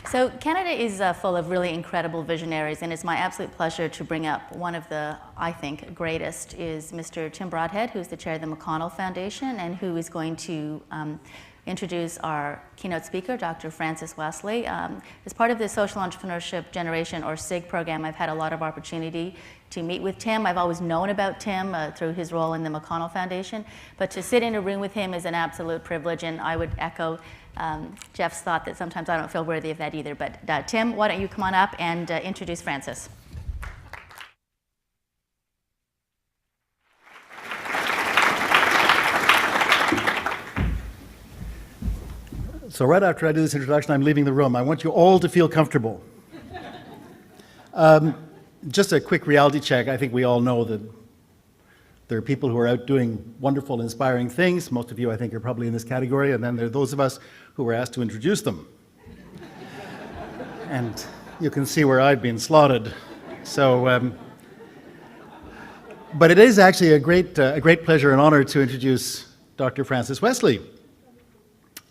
So Canada is full of really incredible visionaries, and it's my absolute pleasure to bring up one of the, I think, greatest is Mr. Tim Broadhead, who's the chair of the McConnell Foundation, and who is going to introduce our keynote speaker, Dr. Francis Wesley. As part of the Social Entrepreneurship Generation, or SIG program, I've had a lot of opportunity to meet with Tim. I've always known about Tim through his role in the McConnell Foundation, but to sit in a room with him is an absolute privilege, and I would echo Jeff's thought that sometimes I don't feel worthy of that either. But Tim, why don't you come on up and introduce Francis? So right after I do this introduction, I'm leaving the room. I want you all to feel comfortable. Just a quick reality check. I think we all know that there are people who are out doing wonderful, inspiring things. Most of you, I think, are probably in this category. And then there are those of us who were asked to introduce them. And you can see where I've been slotted. So, but it is actually a great pleasure and honor to introduce Dr. Francis Wesley.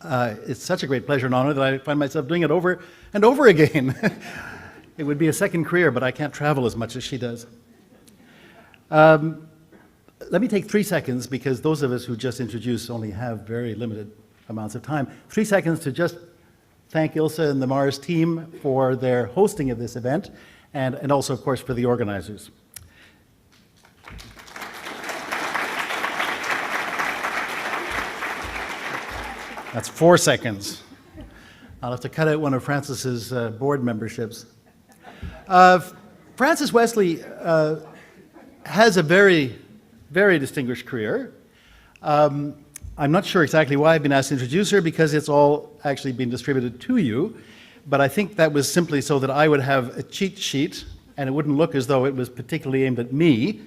It's such a great pleasure and honor that I find myself doing it over and over again. It would be a second career, but I can't travel as much as she does. Let me take 3 seconds, because those of us who just introduced only have very limited amounts of time. 3 seconds to just thank Ilse and the Mars team for their hosting of this event, and also, of course, for the organizers. That's 4 seconds. I'll have to cut out one of Francis's board memberships. Francis Wesley has a very distinguished career. I'm not sure exactly why I've been asked to introduce her, because it's all actually been distributed to you, but I think that was simply so that I would have a cheat sheet and it wouldn't look as though it was particularly aimed at me.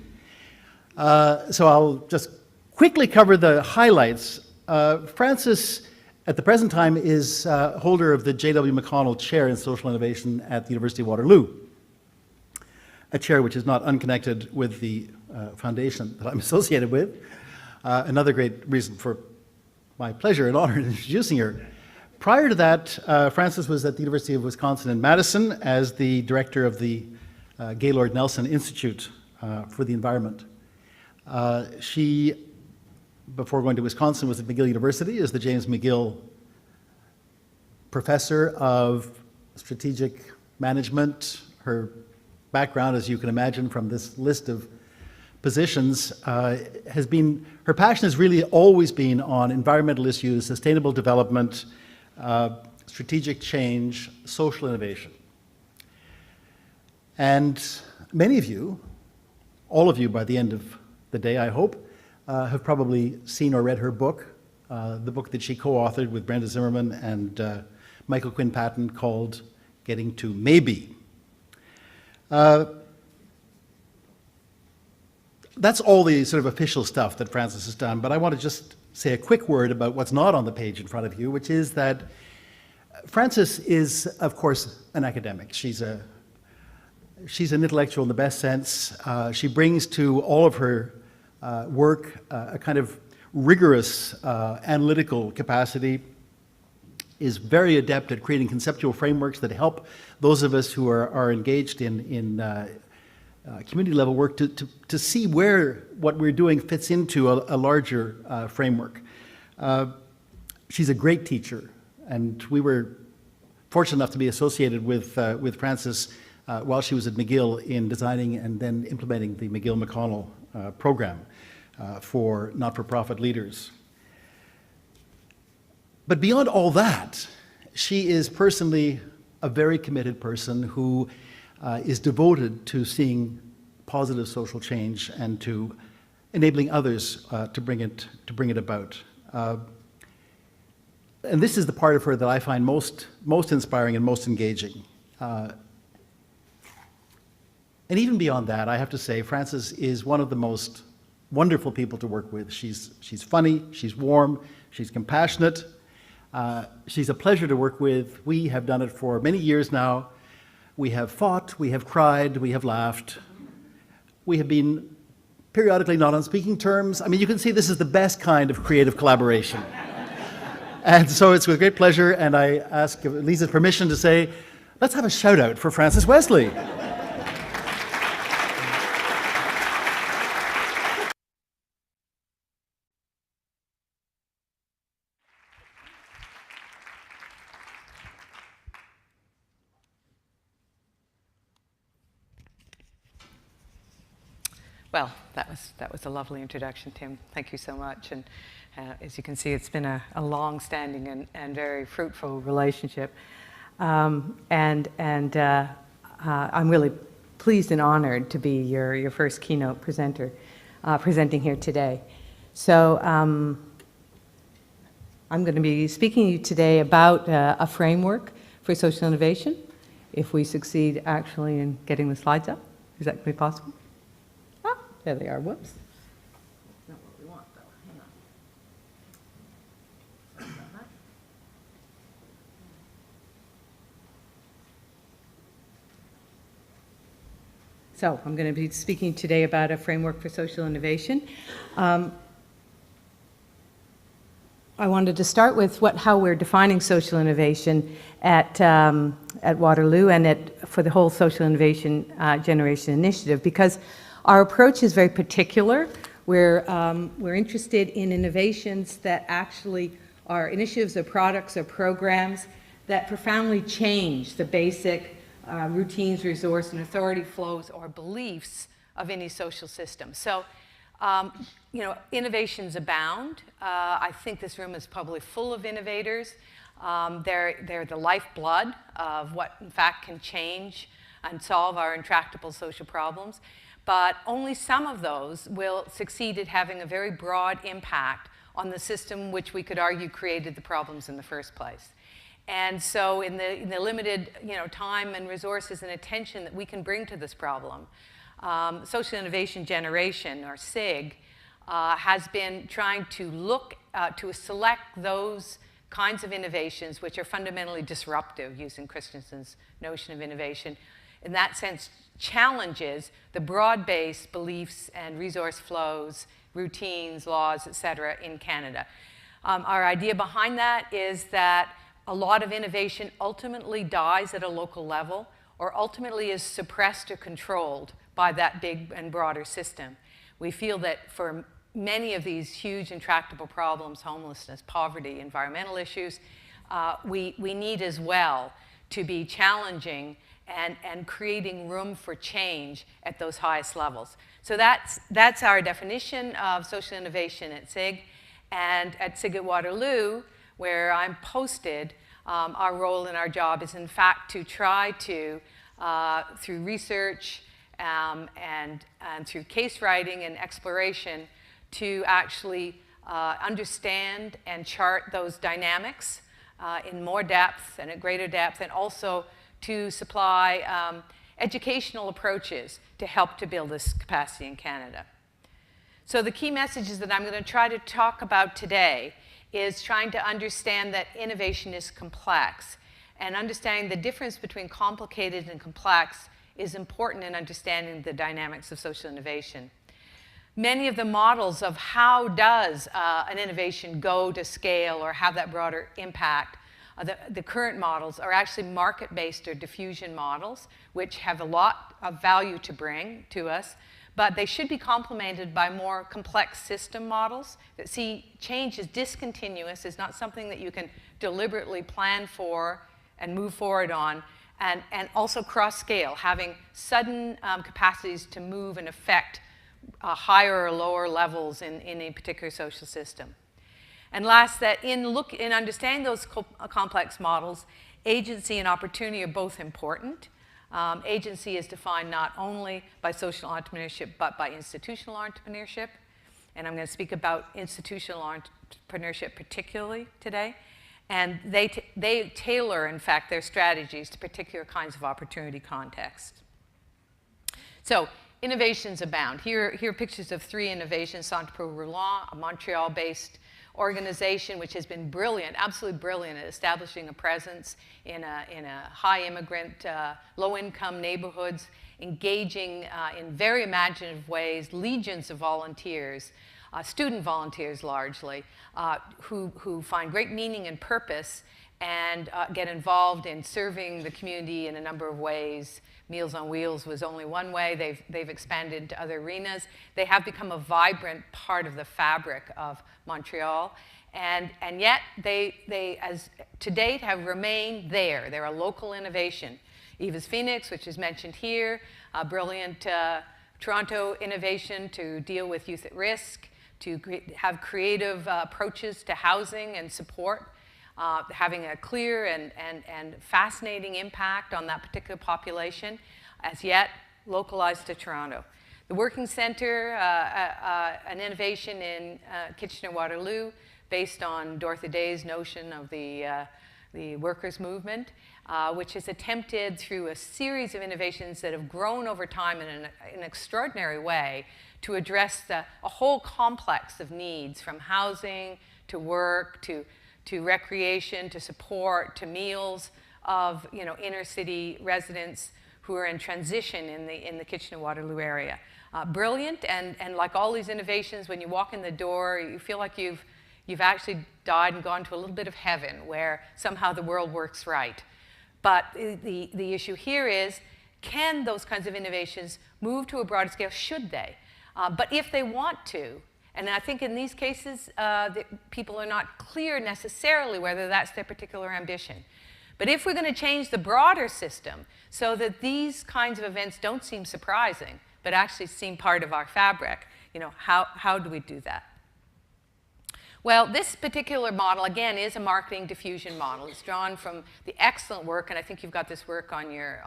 So I'll just quickly cover the highlights. Francis, at the present time, is holder of the J.W. McConnell Chair in Social Innovation at the University of Waterloo, a chair which is not unconnected with the foundation that I'm associated with. Another great reason for my pleasure and honor in introducing her. Prior to that, Francis was at the University of Wisconsin in Madison as the director of the Gaylord Nelson Institute for the Environment. She, before going to Wisconsin, was at McGill University as the James McGill Professor of Strategic Management. Her background, as you can imagine from this list of positions, has been, her passion has really always been on environmental issues, sustainable development, strategic change, social innovation. And many of you, all of you by the end of the day, I hope, have probably seen or read her book, the book that she co-authored with Brenda Zimmerman and Michael Quinn Patton, called Getting to Maybe. That's all the sort of official stuff that Francis has done, but I want to just say a quick word about what's not on the page in front of you, which is that Francis is, of course, an academic. She's an intellectual in the best sense. She brings to all of her work a kind of rigorous analytical capacity, is very adept at creating conceptual frameworks that help those of us who are engaged in community level work to see where what we're doing fits into a larger framework. She's a great teacher, and we were fortunate enough to be associated with Francis while she was at McGill in designing and then implementing the McGill-McConnell program for not-for-profit leaders. But beyond all that, she is personally a very committed person who is devoted to seeing positive social change and to enabling others to bring it about. And this is the part of her that I find most inspiring and most engaging. And even beyond that, I have to say, Francis is one of the most wonderful people to work with. She's funny, she's warm, she's compassionate. She's a pleasure to work with. We have done it for many years now. We have fought, we have cried, we have laughed. We have been periodically not on speaking terms. I mean, you can see this is the best kind of creative collaboration. And so it's with great pleasure, and I ask Lisa's permission to say, let's have a shout out for Francis Wesley. Well, that was a lovely introduction, Tim. Thank you so much. And as you can see, it's been a long-standing and very fruitful relationship. I'm really pleased and honored to be your first keynote presenter presenting here today. So I'm going to be speaking to you today about a framework for social innovation, if we succeed actually in getting the slides up. Is that going to be possible? There they are. Whoops. Not what we want, though. Hang on. Sorry about that. So I'm going to be speaking today about a framework for social innovation. I wanted to start with how we're defining social innovation at Waterloo and for the whole social innovation generation initiative, because our approach is very particular. We're interested in innovations that actually are initiatives or products or programs that profoundly change the basic routines, resource, and authority flows or beliefs of any social system. So, innovations abound. I think this room is probably full of innovators. They're the lifeblood of what, in fact, can change and solve our intractable social problems. But only some of those will succeed at having a very broad impact on the system which we could argue created the problems in the first place. And so in the limited time and resources and attention that we can bring to this problem, Social Innovation Generation, or SIG, has been trying to look to select those kinds of innovations which are fundamentally disruptive, using Christensen's notion of innovation. In that sense, challenges the broad-based beliefs and resource flows, routines, laws, et cetera, in Canada. Our idea behind that is that a lot of innovation ultimately dies at a local level, or ultimately is suppressed or controlled by that big and broader system. We feel that for many of these huge intractable problems, homelessness, poverty, environmental issues, we need as well to be challenging and creating room for change at those highest levels. So that's our definition of social innovation at SIG. And at SIG at Waterloo, where I'm posted, our role and our job is in fact to try to, through research and through case writing and exploration, to actually understand and chart those dynamics in more depth and at greater depth, and also to supply educational approaches to help to build this capacity in Canada. So the key messages that I'm going to try to talk about today is trying to understand that innovation is complex, and understanding the difference between complicated and complex is important in understanding the dynamics of social innovation. Many of the models of how does an innovation go to scale or have that broader impact, the current models are actually market-based or diffusion models, which have a lot of value to bring to us, but they should be complemented by more complex system models that see change as discontinuous, is not something that you can deliberately plan for and move forward on, and also cross-scale, having sudden capacities to move and affect higher or lower levels in a particular social system. And last, that in understanding those complex models, agency and opportunity are both important. Agency is defined not only by social entrepreneurship, but by institutional entrepreneurship. And I'm going to speak about institutional entrepreneurship particularly today. And they tailor, in fact, their strategies to particular kinds of opportunity contexts. So innovations abound. Here are pictures of 3 innovations. Centre pour Roulant, a Montreal-based organization which has been brilliant, absolutely brilliant at establishing a presence in a high immigrant, low-income neighborhoods, engaging in very imaginative ways legions of volunteers student volunteers largely, who find great meaning and purpose and get involved in serving the community in a number of ways. Meals on Wheels was only one way. They've expanded to other arenas. They have become a vibrant part of the fabric of Montreal. And yet, they, as to date, have remained there. They're a local innovation. Eva's Phoenix, which is mentioned here, a brilliant Toronto innovation to deal with youth at risk, to have creative approaches to housing and support, having a clear and fascinating impact on that particular population, as yet localized to Toronto. The Working Center, an innovation in Kitchener-Waterloo, based on Dorothy Day's notion of the workers' movement, which has attempted through a series of innovations that have grown over time in an extraordinary way to address a whole complex of needs, from housing to work to recreation to support to meals of inner city residents who are in transition in the Kitchener-Waterloo area. Brilliant, and like all these innovations, when you walk in the door, you feel like you've actually died and gone to a little bit of heaven where somehow the world works right. But the issue here is, can those kinds of innovations move to a broader scale? Should they? But if they want to, and I think in these cases, people are not clear necessarily whether that's their particular ambition. But if we're going to change the broader system so that these kinds of events don't seem surprising, but actually seem part of our fabric, how do we do that? Well, this particular model, again, is a marketing diffusion model. It's drawn from the excellent work, and I think you've got this work on your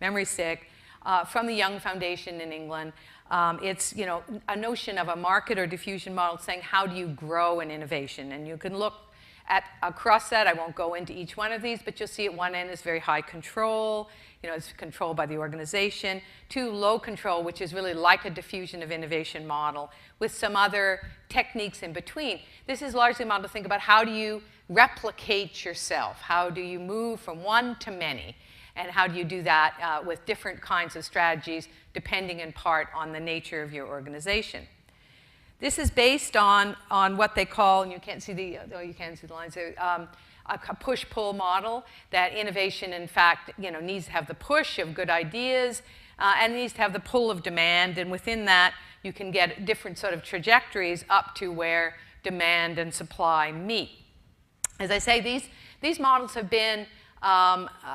memory stick, from the Young Foundation in England. It's a notion of a market or diffusion model saying, how do you grow an innovation? And you can look across that. I won't go into each one of these, but you'll see at one end is very high control. It's controlled by the organization. 2, low control, which is really like a diffusion of innovation model with some other techniques in between. This is largely a model to think about, how do you replicate yourself? How do you move from one to many? And how do you do that with different kinds of strategies, depending in part on the nature of your organization? This is based on what they call, and you can't see the lines there, a push-pull model, that innovation, in fact, needs to have the push of good ideas and needs to have the pull of demand. And within that, you can get different sort of trajectories up to where demand and supply meet. As I say, these models have been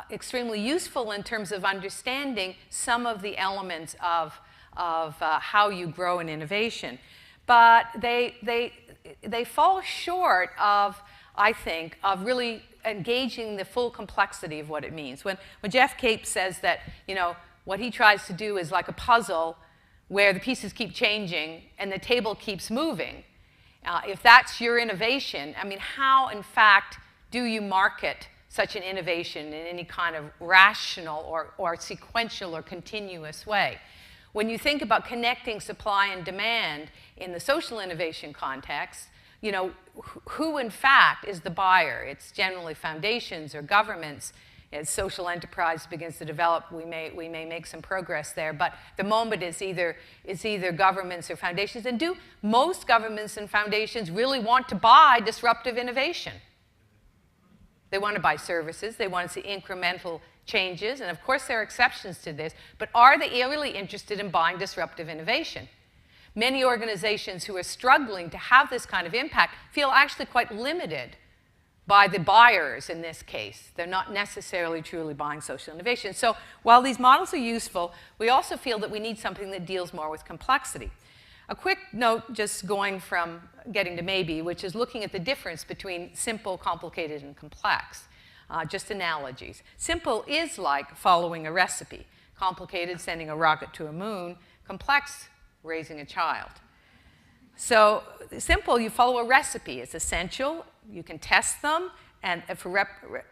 extremely useful in terms of understanding some of the elements of how you grow an innovation. But they fall short of, I think, of really engaging the full complexity of what it means. When Jeff Cape says that, what he tries to do is like a puzzle where the pieces keep changing and the table keeps moving, if that's your innovation, I mean, how, in fact, do you market such an innovation in any kind of rational or sequential or continuous way? When you think about connecting supply and demand in the social innovation context, who in fact is the buyer? It's generally foundations or governments. As social enterprise begins to develop, we may make some progress there. But the moment it's either governments or foundations. And do most governments and foundations really want to buy disruptive innovation? They want to buy services. They want to see incremental changes. And of course, there are exceptions to this. But are they really interested in buying disruptive innovation? Many organizations who are struggling to have this kind of impact feel actually quite limited by the buyers in this case. They're not necessarily truly buying social innovation. So while these models are useful, we also feel that we need something that deals more with complexity. A quick note, just going from getting to maybe, which is looking at the difference between simple, complicated, and complex. Just analogies. Simple is like following a recipe. Complicated, sending a rocket to a moon. Complex, raising a child. So simple, you follow a recipe. It's essential. You can test them and for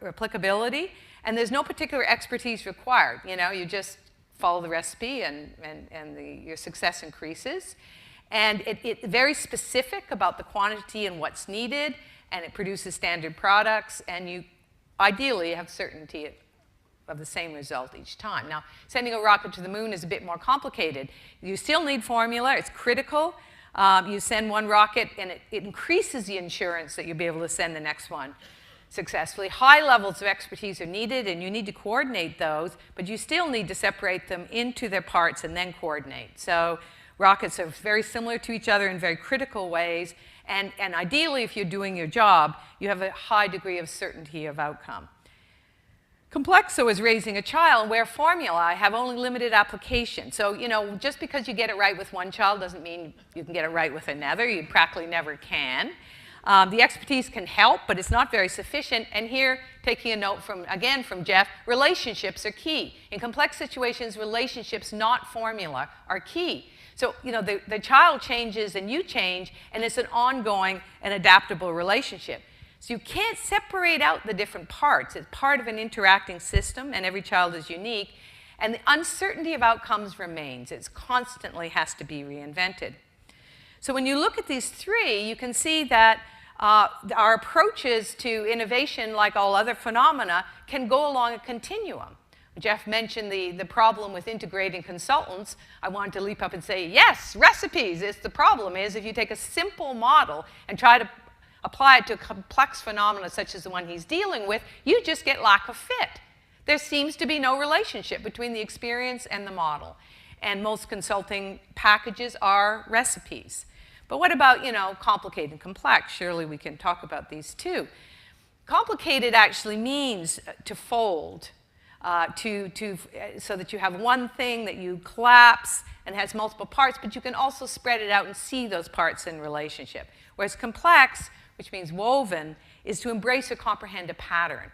replicability. And there's no particular expertise required. You just follow the recipe and your success increases. And it's very specific about the quantity and what's needed. And it produces standard products. And you ideally have certainty the same result each time. Now, sending a rocket to the moon is a bit more complicated. You still need formula. It's critical. You send one rocket, and it increases the assurance that you'll be able to send the next one successfully. High levels of expertise are needed, and you need to coordinate those, but you still need to separate them into their parts and then coordinate. So rockets are very similar to each other in very critical ways, and ideally, if you're doing your job, you have a high degree of certainty of outcome. Complexo is raising a child where formulae have only limited application. So, you know, just because you get it right with one child doesn't mean you can get it right with another. You practically never can. The expertise can help, but it's not very sufficient. And here, taking a note from, again, from Jeff, relationships are key. In complex situations, relationships, not formula, are key. So, you know, the child changes and you change, and it's an ongoing and adaptable relationship. So you can't separate out the different parts. It's part of an interacting system, and every child is unique. And the uncertainty of outcomes remains. It constantly has to be reinvented. So when you look at these three, you can see that our approaches to innovation, like all other phenomena, can go along a continuum. Jeff mentioned the problem with integrating consultants. I wanted to leap up and say, yes, recipes. The problem is if you take a simple model and try to apply it to a complex phenomena such as the one he's dealing with, you just get lack of fit. There seems to be no relationship between the experience and the model. And most consulting packages are recipes. But what about, you know, complicated and complex? Surely we can talk about these too. Complicated actually means to fold, so that you have one thing that you collapse and has multiple parts, but you can also spread it out and see those parts in relationship. Whereas complex, which means woven, is to embrace or comprehend a pattern.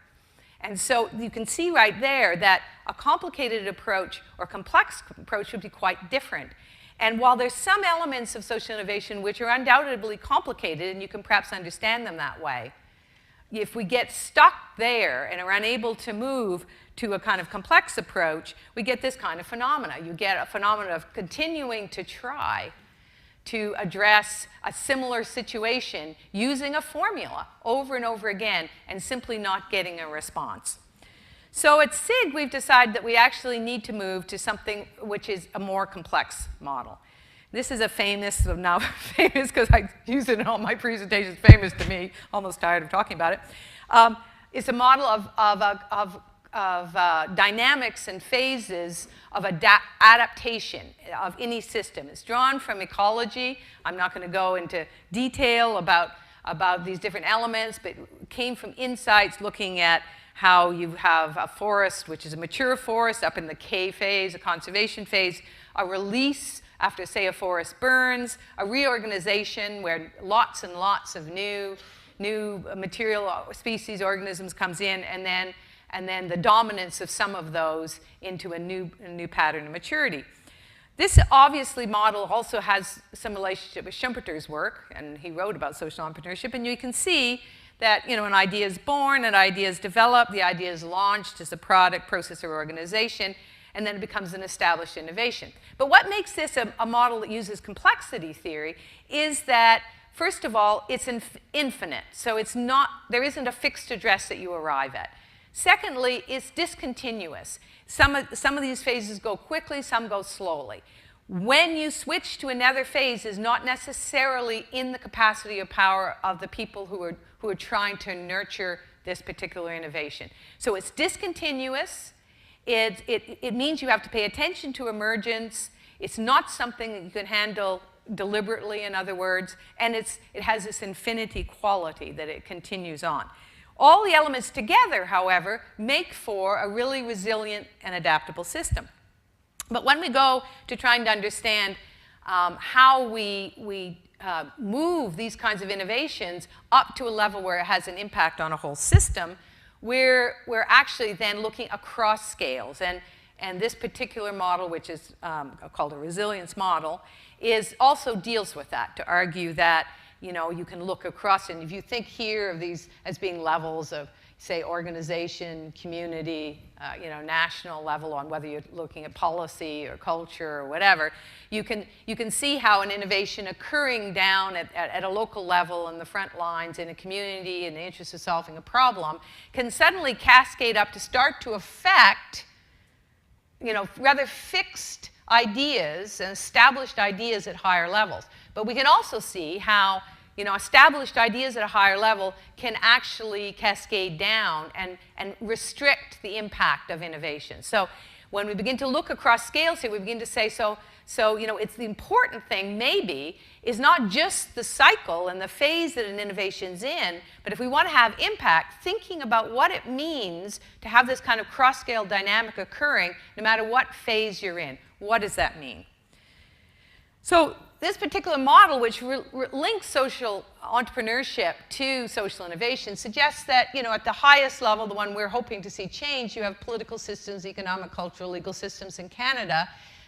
And so you can see right there that a complicated approach or complex approach would be quite different. And while there's some elements of social innovation which are undoubtedly complicated, and you can perhaps understand them that way, if we get stuck there and are unable to move to a kind of complex approach, we get this kind of phenomena. You get a phenomenon of continuing to try to address a similar situation using a formula over and over again and simply not getting a response. So at SIG, we've decided that we actually need to move to something which is a more complex model. This is a famous, now famous because I use it in all my presentations, famous to me, almost tired of talking about it. It's a model of dynamics and phases of adaptation of any system. It's drawn from ecology. I'm not going to go into detail about these different elements, but it came from insights looking at how you have a forest, which is a mature forest, up in the K phase, a conservation phase, a release after, say, a forest burns, a reorganization where lots and lots of new material species, organisms comes in, and then the dominance of some of those into a new pattern of maturity. This obviously model also has some relationship with Schumpeter's work, and he wrote about social entrepreneurship, and you can see that, you know, an idea is born, an idea is developed, the idea is launched as a product, process, or organization, and then it becomes an established innovation. But what makes this a model that uses complexity theory is that, first of all, it's infinite. So there isn't a fixed address that you arrive at. Secondly, it's discontinuous. Some of these phases go quickly, some go slowly. When you switch to another phase is not necessarily in the capacity or power of the people who are trying to nurture this particular innovation. So it's discontinuous. It means you have to pay attention to emergence. It's not something that you can handle deliberately, in other words, and it has this infinity quality that it continues on. All the elements together, however, make for a really resilient and adaptable system. But when we go to trying to understand how we move these kinds of innovations up to a level where it has an impact on a whole system, we're actually then looking across scales. And this particular model, which is called a resilience model, also deals with that, to argue that, you know, you can look across, and if you think here of these as being levels of say, organization, community, national level, on whether you're looking at policy or culture or whatever, you can see how an innovation occurring down at a local level in the front lines in a community in the interest of solving a problem can suddenly cascade up to start to affect, rather fixed ideas and established ideas at higher levels. But we can also see how established ideas at a higher level can actually cascade down and restrict the impact of innovation. So when we begin to look across scales here, we begin to say, so it's the important thing maybe is not just the cycle and the phase that an innovation's in, but if we want to have impact, thinking about what it means to have this kind of cross-scale dynamic occurring no matter what phase you're in. What does that mean? So this particular model, which links social entrepreneurship to social innovation, suggests that, at the highest level, the one we're hoping to see change, you have political systems, economic, cultural, legal systems in Canada.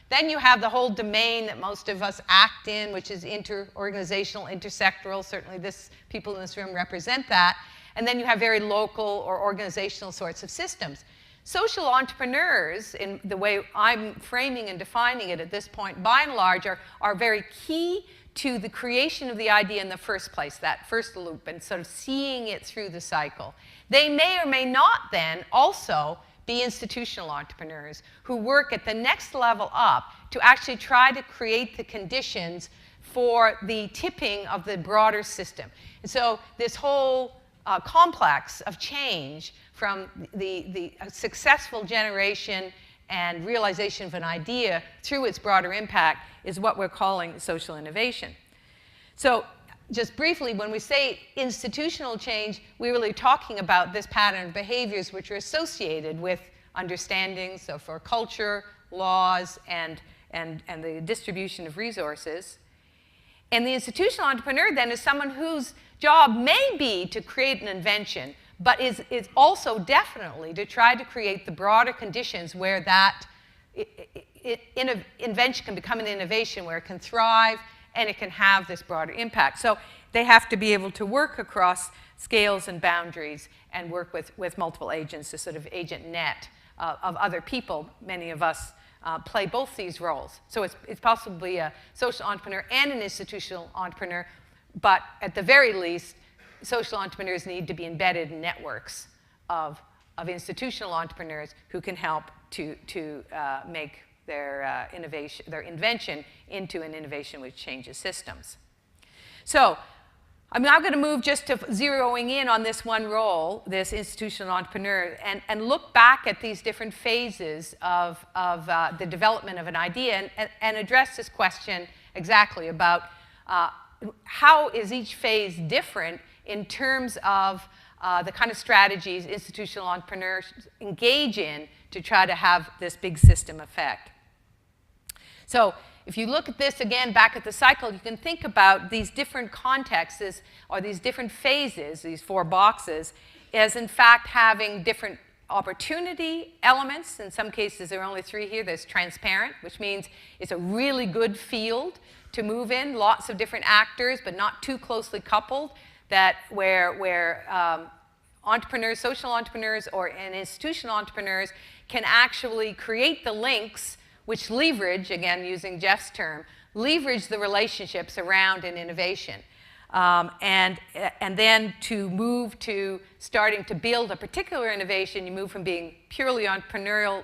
Then you have the whole domain that most of us act in, which is inter-organizational, intersectoral. Certainly people in this room represent that. And then you have very local or organizational sorts of systems. Social entrepreneurs, in the way I'm framing and defining it at this point, by and large, are very key to the creation of the idea in the first place, that first loop, and sort of seeing it through the cycle. They may or may not then also be institutional entrepreneurs who work at the next level up to actually try to create the conditions for the tipping of the broader system. And so this whole complex of change from the successful generation and realization of an idea through its broader impact is what we're calling social innovation. So just briefly, when we say institutional change, we're really talking about this pattern of behaviors which are associated with understanding, so for culture, laws, and the distribution of resources. And the institutional entrepreneur then is someone whose job may be to create an invention, but is also definitely to try to create the broader conditions where that invention can become an innovation, where it can thrive and it can have this broader impact. So they have to be able to work across scales and boundaries and work with multiple agents, this sort of agent net of other people. Many of us play both these roles. So it's possibly a social entrepreneur and an institutional entrepreneur, but at the very least, social entrepreneurs need to be embedded in networks of institutional entrepreneurs who can help to make their invention into an innovation which changes systems. So I'm now going to move just to zeroing in on this one role, this institutional entrepreneur, and look back at these different phases of the development of an idea and address this question exactly about how is each phase different in terms of the kind of strategies institutional entrepreneurs engage in to try to have this big system effect. So if you look at this again back at the cycle, you can think about these different contexts or these different phases, these four boxes, as in fact having different opportunity elements. In some cases, there are only three here. There's transparent, which means it's a really good field to move in, lots of different actors, but not too closely coupled, that where entrepreneurs, social entrepreneurs, and institutional entrepreneurs can actually create the links which leverage, again using Jeff's term, leverage the relationships around an innovation. And then to move to starting to build a particular innovation, you move from being purely entrepreneurial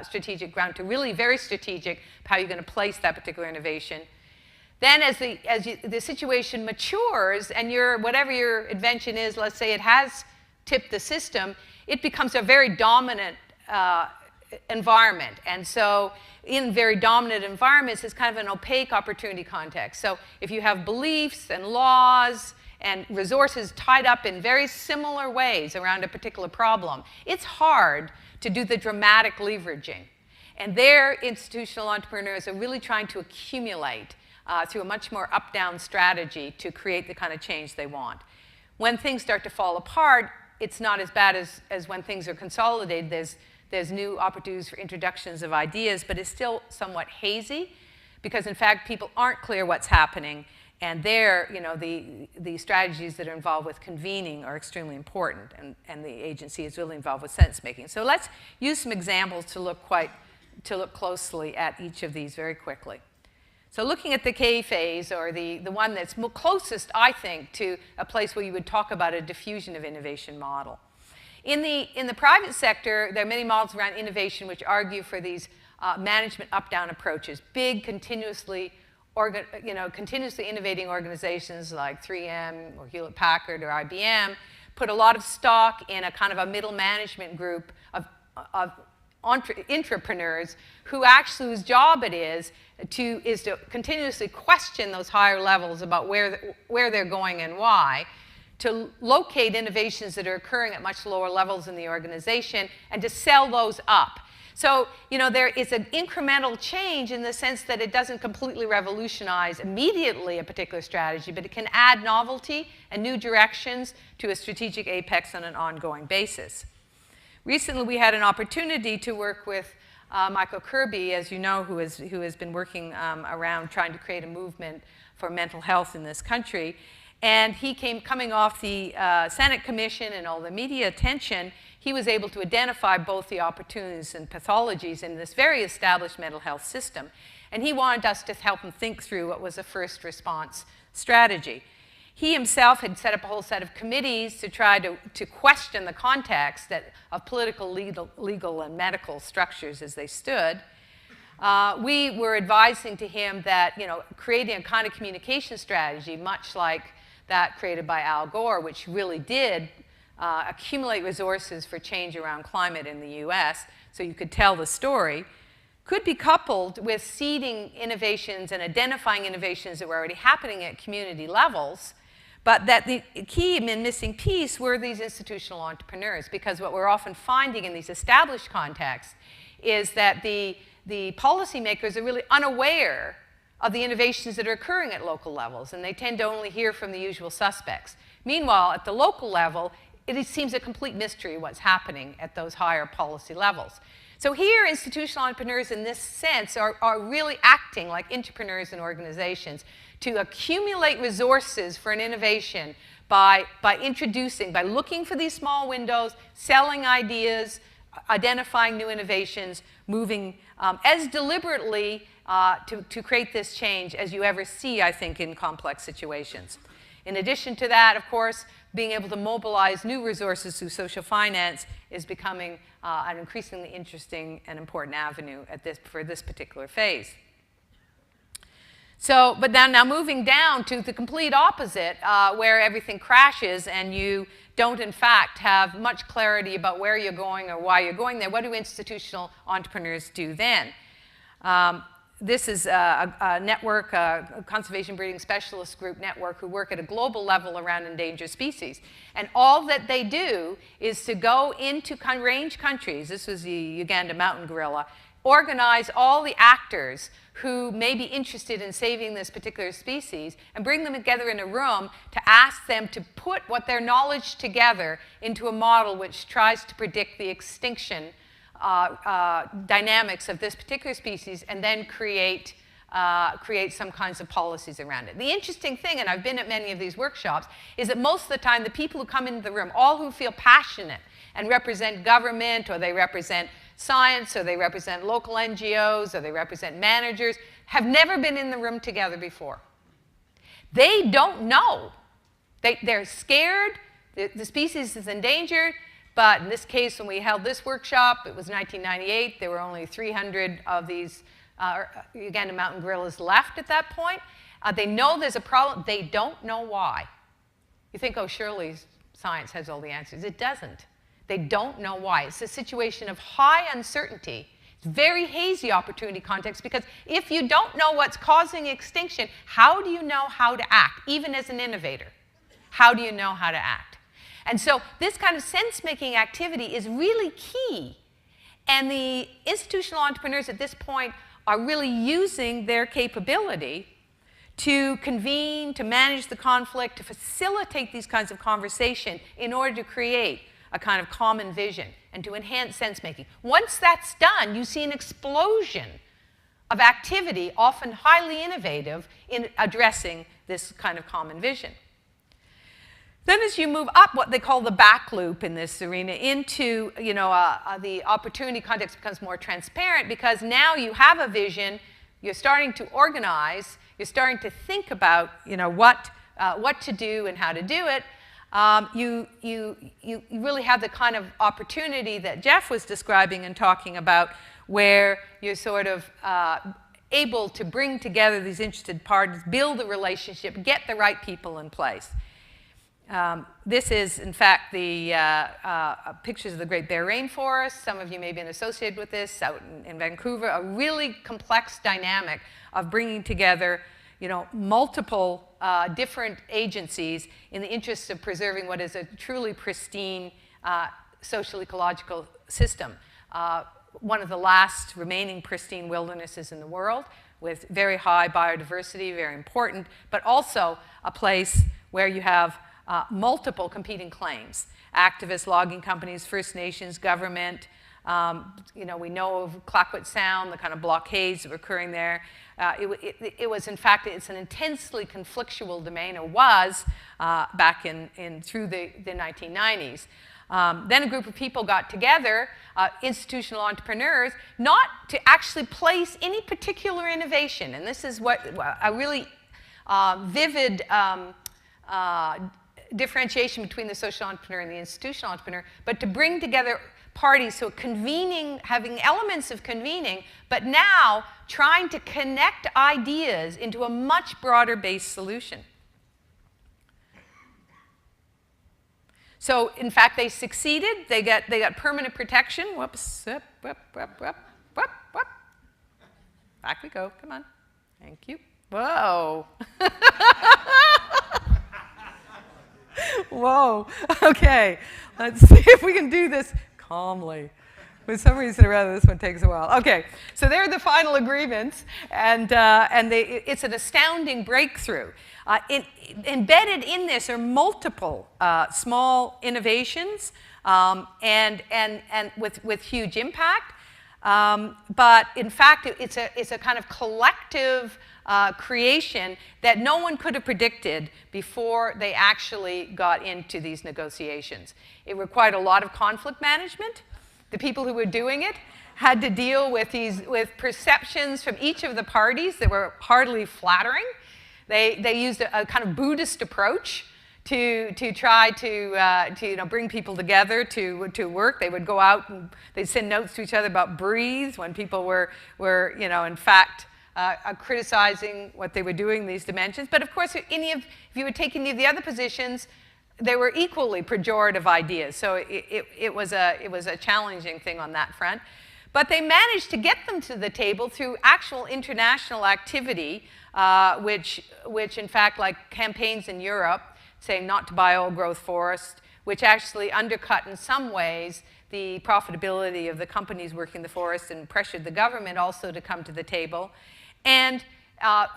strategic ground to really very strategic, how you're going to place that particular innovation. Then as the situation matures and whatever your invention is, let's say it has tipped the system, it becomes a very dominant environment. And so in very dominant environments, it's kind of an opaque opportunity context. So if you have beliefs and laws and resources tied up in very similar ways around a particular problem, it's hard to do the dramatic leveraging. And there, institutional entrepreneurs are really trying to accumulate through a much more up-down strategy to create the kind of change they want. When things start to fall apart, it's not as bad as when things are consolidated. There's new opportunities for introductions of ideas, but it's still somewhat hazy because, in fact, people aren't clear what's happening. And there, you know, the strategies that are involved with convening are extremely important, and the agency is really involved with sense making. So let's use some examples to look closely at each of these very quickly. So looking at the K phase, or the one that's closest, I think, to a place where you would talk about a diffusion of innovation model. In the private sector, there are many models around innovation which argue for these management up-down approaches. Big, continuously innovating organizations like 3M or Hewlett-Packard or IBM put a lot of stock in a kind of a middle management group of entrepreneurs whose job it is to continuously question those higher levels about where they're going and why, to locate innovations that are occurring at much lower levels in the organization, and to sell those up. So, you know, there is an incremental change in the sense that it doesn't completely revolutionize immediately a particular strategy, but it can add novelty and new directions to a strategic apex on an ongoing basis. Recently, we had an opportunity to work with Michael Kirby, as you know, who has been working around trying to create a movement for mental health in this country. And he coming off the Senate Commission and all the media attention, he was able to identify both the opportunities and pathologies in this very established mental health system. And he wanted us to help him think through what was a first response strategy. He himself had set up a whole set of committees to try to question the context of political, legal, and medical structures as they stood. We were advising to him that, you know, creating a kind of communication strategy, much like that created by Al Gore, which really did accumulate resources for change around climate in the US, so you could tell the story, could be coupled with seeding innovations and identifying innovations that were already happening at community levels, but that the key and missing piece were these institutional entrepreneurs, because what we're often finding in these established contexts is that the policymakers are really unaware of the innovations that are occurring at local levels, and they tend to only hear from the usual suspects. Meanwhile, at the local level, it seems a complete mystery what's happening at those higher policy levels. So here, institutional entrepreneurs in this sense are really acting like entrepreneurs in organizations to accumulate resources for an innovation by looking for these small windows, selling ideas, identifying new innovations, moving as deliberately to create this change as you ever see, I think, in complex situations. In addition to that, of course, being able to mobilize new resources through social finance is becoming an increasingly interesting and important avenue for this particular phase. So, but now moving down to the complete opposite, where everything crashes and you don't, in fact, have much clarity about where you're going or why you're going there. What do institutional entrepreneurs do then? This is a network, a conservation breeding specialist group network who work at a global level around endangered species. And all that they do is to go into range countries, this was the Uganda mountain gorilla, organize all the actors who may be interested in saving this particular species and bring them together in a room to ask them to put what their knowledge together into a model which tries to predict the extinction dynamics of this particular species and then create some kinds of policies around it. The interesting thing, and I've been at many of these workshops, is that most of the time the people who come into the room, all who feel passionate and represent government, or they represent science, or they represent local NGOs, or they represent managers, have never been in the room together before. They don't know. They're scared. The species is endangered. But in this case, when we held this workshop, it was 1998. There were only 300 of these Uganda mountain gorillas left at that point. They know there's a problem. They don't know why. You think, oh, surely science has all the answers. It doesn't. They don't know why. It's a situation of high uncertainty. It's very hazy opportunity context, because if you don't know what's causing extinction, how do you know how to act, even as an innovator? How do you know how to act? And so this kind of sense-making activity is really key. And the institutional entrepreneurs at this point are really using their capability to convene, to manage the conflict, to facilitate these kinds of conversation in order to create a kind of common vision and to enhance sense-making. Once that's done, you see an explosion of activity, often highly innovative in addressing this kind of common vision. Then as you move up what they call the back loop in this arena into, the opportunity context becomes more transparent because now you have a vision, you're starting to organize, you're starting to think about, what to do and how to do it. You really have the kind of opportunity that Jeff was describing and talking about where you're sort of able to bring together these interested parties, build a relationship, get the right people in place. This is, in fact, the pictures of the Great Bear Rainforest. Some of you may have been associated with this out in Vancouver. A really complex dynamic of bringing together, multiple different agencies in the interests of preserving what is a truly pristine social ecological system. One of the last remaining pristine wildernesses in the world with very high biodiversity, very important, but also a place where you have multiple competing claims. Activists, logging companies, First Nations, government. We know of Clayoquot Sound, the kind of blockades that were occurring there. It was, in fact, it's an intensely conflictual domain, or was back through the 1990s. Then a group of people got together, institutional entrepreneurs, not to actually place any particular innovation. And this is what a really vivid differentiation between the social entrepreneur and the institutional entrepreneur, but to bring together parties, so convening, having elements of convening, but now trying to connect ideas into a much broader based solution. So, in fact, they succeeded. They got permanent protection. Whoops, whoop, whoop, whoop, whoop, whoop, whoop. Back we go. Come on. Thank you. Whoa. Whoa. Okay. Let's see if we can do this calmly. For some reason or other, this one takes a while. Okay. So there are the final agreements, and it's an astounding breakthrough. Embedded in this are multiple small innovations and with huge impact. But in fact, it's a kind of collective creation that no one could have predicted before they actually got into these negotiations. It required a lot of conflict management. The people who were doing it had to deal with perceptions from each of the parties that were hardly flattering. They used a kind of Buddhist approach to try to bring people together to work. They would go out and they'd send notes to each other about breathe when people were in fact criticizing what they were doing in these dimensions. But of course, if you would take any of the other positions, they were equally pejorative ideas. So it was a challenging thing on that front. But they managed to get them to the table through actual international activity, which in fact, like campaigns in Europe saying not to buy old-growth forest, which actually undercut in some ways the profitability of the companies working the forest and pressured the government also to come to the table. And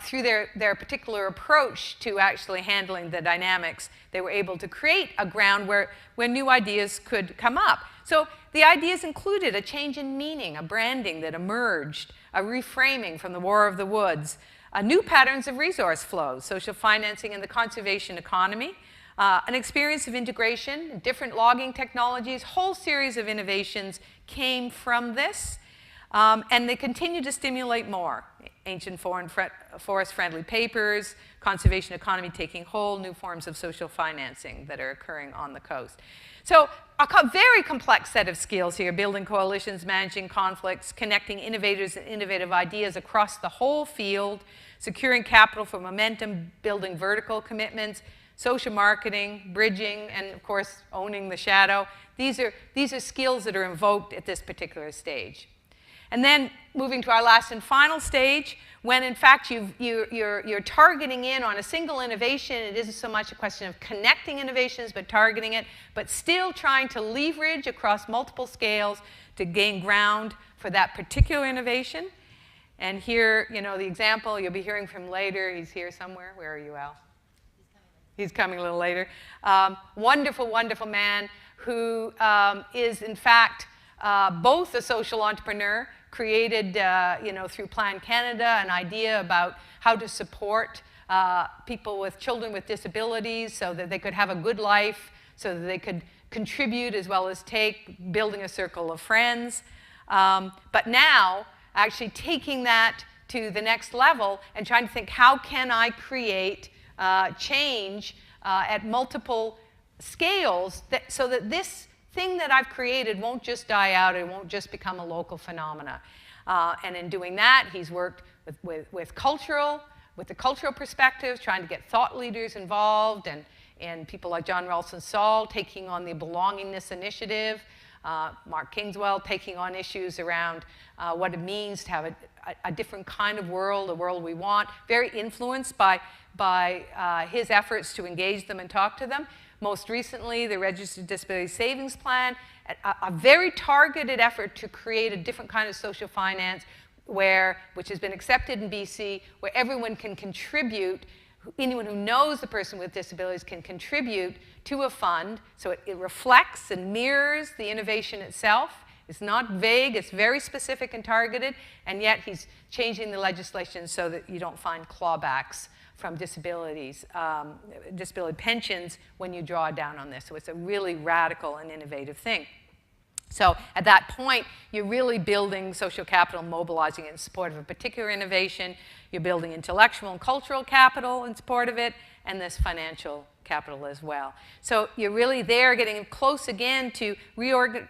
through their particular approach to actually handling the dynamics, they were able to create a ground where new ideas could come up. So the ideas included a change in meaning, a branding that emerged, a reframing from the War of the Woods, new patterns of resource flows, social financing and the conservation economy, an experience of integration, different logging technologies, whole series of innovations came from this, and they continue to stimulate more. Ancient forest-friendly papers, conservation economy taking hold, new forms of social financing that are occurring on the coast. So a very complex set of skills here, building coalitions, managing conflicts, connecting innovators and innovative ideas across the whole field, securing capital for momentum, building vertical commitments, social marketing, bridging, and of course, owning the shadow. These are skills that are invoked at this particular stage. And then moving to our last and final stage, when in fact you're targeting in on a single innovation, it isn't so much a question of connecting innovations, but targeting it, but still trying to leverage across multiple scales to gain ground for that particular innovation. And here, the example you'll be hearing from later, he's here somewhere. Where are you, Al? He's coming a little later. Wonderful, wonderful man who is in fact both a social entrepreneur, created, through Plan Canada, an idea about how to support people with children with disabilities so that they could have a good life, so that they could contribute as well as take, building a circle of friends. But now, actually taking that to the next level and trying to think, how can I create change at multiple scales so that this thing that I've created won't just die out, it won't just become a local phenomena. And in doing that, he's worked with the cultural perspective, trying to get thought leaders involved, and people like John Ralston Saul taking on the Belongingness Initiative, Mark Kingswell taking on issues around what it means to have a different kind of world, a world we want, very influenced by his efforts to engage them and talk to them. Most recently, the Registered Disability Savings Plan, a very targeted effort to create a different kind of social finance which has been accepted in BC, where everyone can contribute. Anyone who knows the person with disabilities can contribute to a fund, so it reflects and mirrors the innovation itself. It's not vague, it's very specific and targeted, and yet he's changing the legislation so that you don't find clawbacks from disability pensions when you draw down on this. So it's a really radical and innovative thing. So at that point, you're really building social capital, mobilizing it in support of a particular innovation. You're building intellectual and cultural capital in support of it, and this financial capital as well. So you're really there getting close again to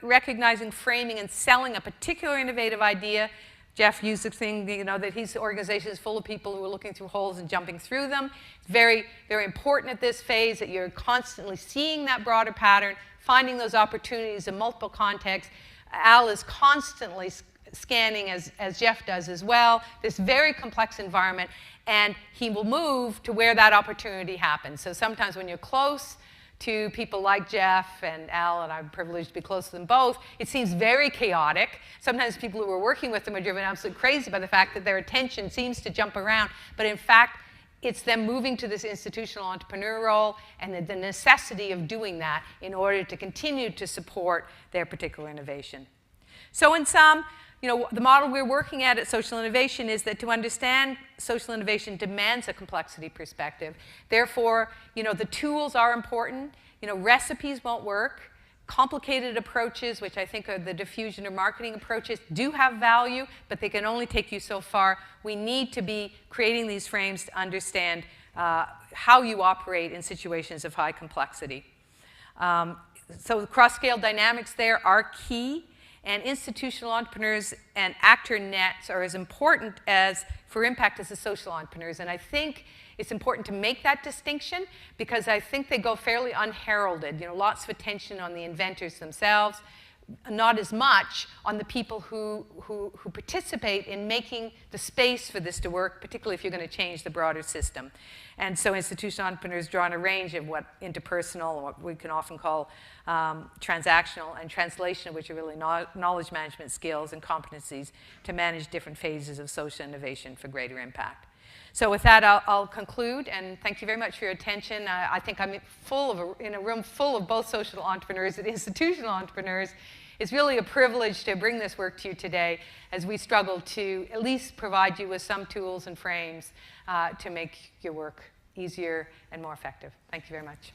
recognizing, framing, and selling a particular innovative idea. Jeff used the thing, that his organization is full of people who are looking through holes and jumping through them. It's very, very important at this phase that you're constantly seeing that broader pattern, finding those opportunities in multiple contexts. Al is constantly scanning, as Jeff does as well, this very complex environment, and he will move to where that opportunity happens. So sometimes when you're close to people like Jeff and Al, and I'm privileged to be close to them both, it seems very chaotic. Sometimes people who are working with them are driven absolutely crazy by the fact that their attention seems to jump around, but in fact, it's them moving to this institutional entrepreneur role and the necessity of doing that in order to continue to support their particular innovation. So in sum, the model we're working at Social Innovation is that to understand social innovation demands a complexity perspective. Therefore, the tools are important. Recipes won't work. Complicated approaches, which I think are the diffusion or marketing approaches, do have value, but they can only take you so far. We need to be creating these frames to understand how you operate in situations of high complexity. So cross-scale dynamics there are key, and institutional entrepreneurs and actor nets are as important for impact as the social entrepreneurs. And I think it's important to make that distinction because I think they go fairly unheralded. Lots of attention on the inventors themselves, not as much on the people who participate in making the space for this to work, particularly if you're going to change the broader system. And so institutional entrepreneurs draw on a range of what interpersonal, what we can often call transactional, and translation, which are really knowledge management skills and competencies to manage different phases of social innovation for greater impact. So with that, I'll conclude, and thank you very much for your attention. I think I'm in a room full of both social entrepreneurs and institutional entrepreneurs. It's really a privilege to bring this work to you today as we struggle to at least provide you with some tools and frames to make your work easier and more effective. Thank you very much.